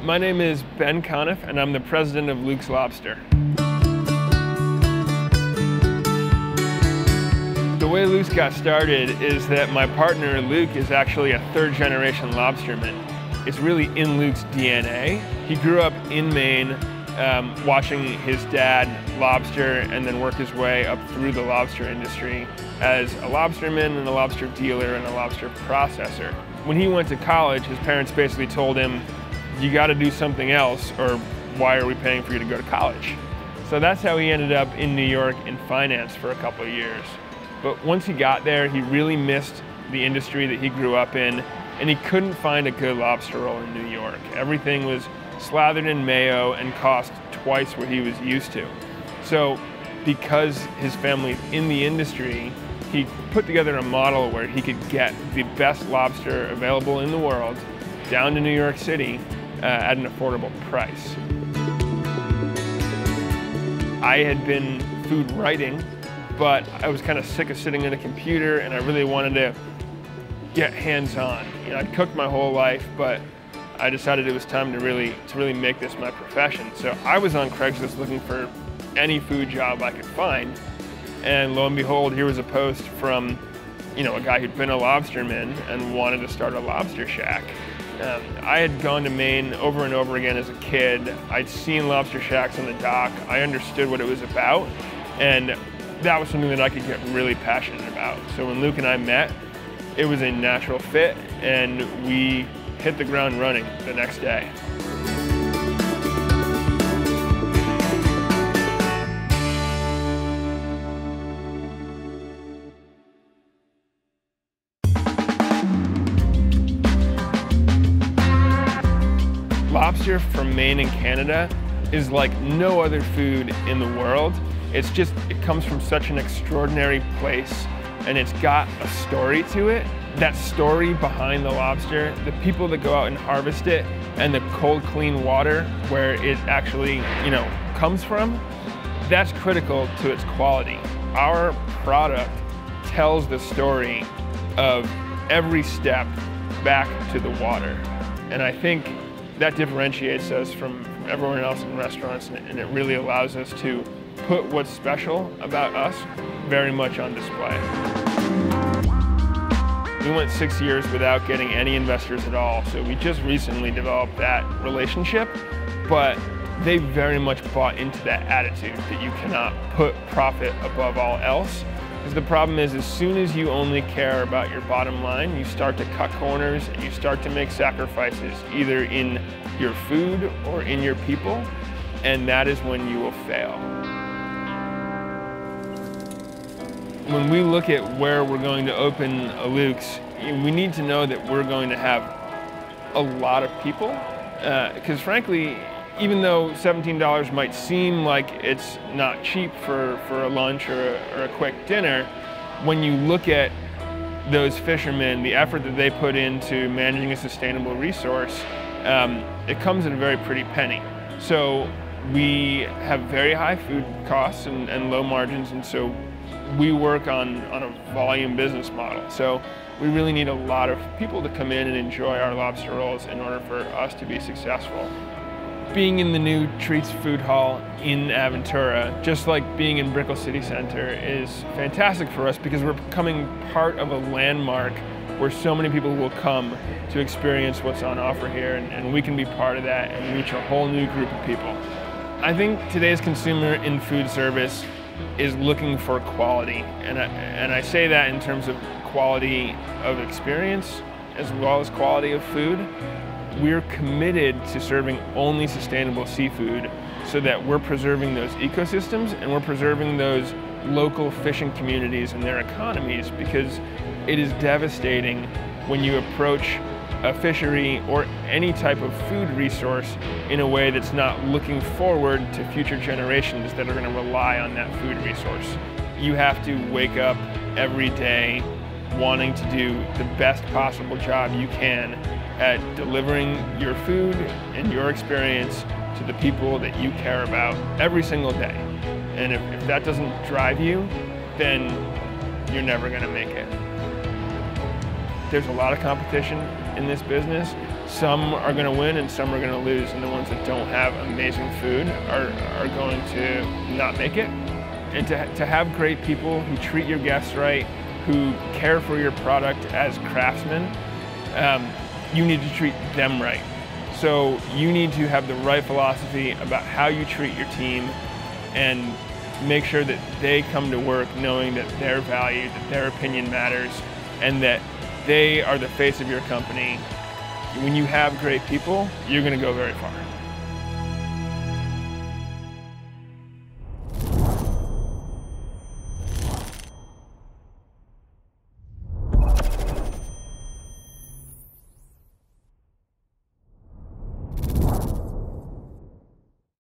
My name is Ben Conniff, and I'm the president of Luke's Lobster. The way Luke's got started is that my partner, Luke, is actually a third-generation lobsterman. It's really in Luke's DNA. He grew up in Maine, watching his dad lobster and then work his way up through the lobster industry as a lobsterman and a lobster dealer and a lobster processor. When he went to college, his parents basically told him, you got to do something else, or why are we paying for you to go to college? So that's how he ended up in New York in finance for a couple of years. But once he got there, he really missed the industry that he grew up in, and he couldn't find a good lobster roll in New York. Everything was slathered in mayo and cost twice what he was used to. So because his family's in the industry, he put together a model where he could get the best lobster available in the world down to New York City at an affordable price. I had been food writing, but I was kind of sick of sitting at a computer, and I really wanted to get hands-on. You know, I'd cooked my whole life, but I decided it was time to really make this my profession. So I was on Craigslist looking for any food job I could find, and lo and behold, here was a post from, you know, a guy who'd been a lobsterman and wanted to start a lobster shack. I had gone to Maine over and over again as a kid. I'd seen lobster shacks on the dock. I understood what it was about, and that was something that I could get really passionate about. So when Luke and I met, it was a natural fit, and we hit the ground running the next day. Lobster from Maine and Canada is like no other food in the world. It comes from such an extraordinary place, and it's got a story to it. That story behind the lobster, the people that go out and harvest it, and the cold, clean water where it actually, you know, comes from, that's critical to its quality. Our product tells the story of every step back to the water. And I think that differentiates us from everyone else in restaurants, and it really allows us to put what's special about us very much on display. We went 6 years without getting any investors at all, so we just recently developed that relationship, but they very much bought into that attitude that you cannot put profit above all else. Because the problem is, as soon as you only care about your bottom line, you start to cut corners and you start to make sacrifices either in your food or in your people, and that is when you will fail. When we look at where we're going to open a Luke's, we need to know that we're going to have a lot of people, because frankly, even though $17 might seem like it's not cheap for a lunch or a quick dinner, when you look at those fishermen, the effort that they put into managing a sustainable resource, it comes at a very pretty penny. So we have very high food costs and low margins, and so we work on a volume business model. So we really need a lot of people to come in and enjoy our lobster rolls in order for us to be successful. Being in the new Treats Food Hall in Aventura, just like being in Brickell City Center, is fantastic for us because we're becoming part of a landmark where so many people will come to experience what's on offer here, and we can be part of that and reach a whole new group of people. I think today's consumer in food service is looking for quality, and I say that in terms of quality of experience as well as quality of food. We're committed to serving only sustainable seafood so that we're preserving those ecosystems and we're preserving those local fishing communities and their economies, because it is devastating when you approach a fishery or any type of food resource in a way that's not looking forward to future generations that are going to rely on that food resource. You have to wake up every day wanting to do the best possible job you can at delivering your food and your experience to the people that you care about every single day. And if that doesn't drive you, then you're never going to make it. There's a lot of competition in this business. Some are going to win and some are going to lose, and the ones that don't have amazing food are going to not make it. And to have great people who treat your guests right, who care for your product as craftsmen, you need to treat them right. So you need to have the right philosophy about how you treat your team and make sure that they come to work knowing that they're valued, that their opinion matters, and that they are the face of your company. When you have great people, you're going to go very far.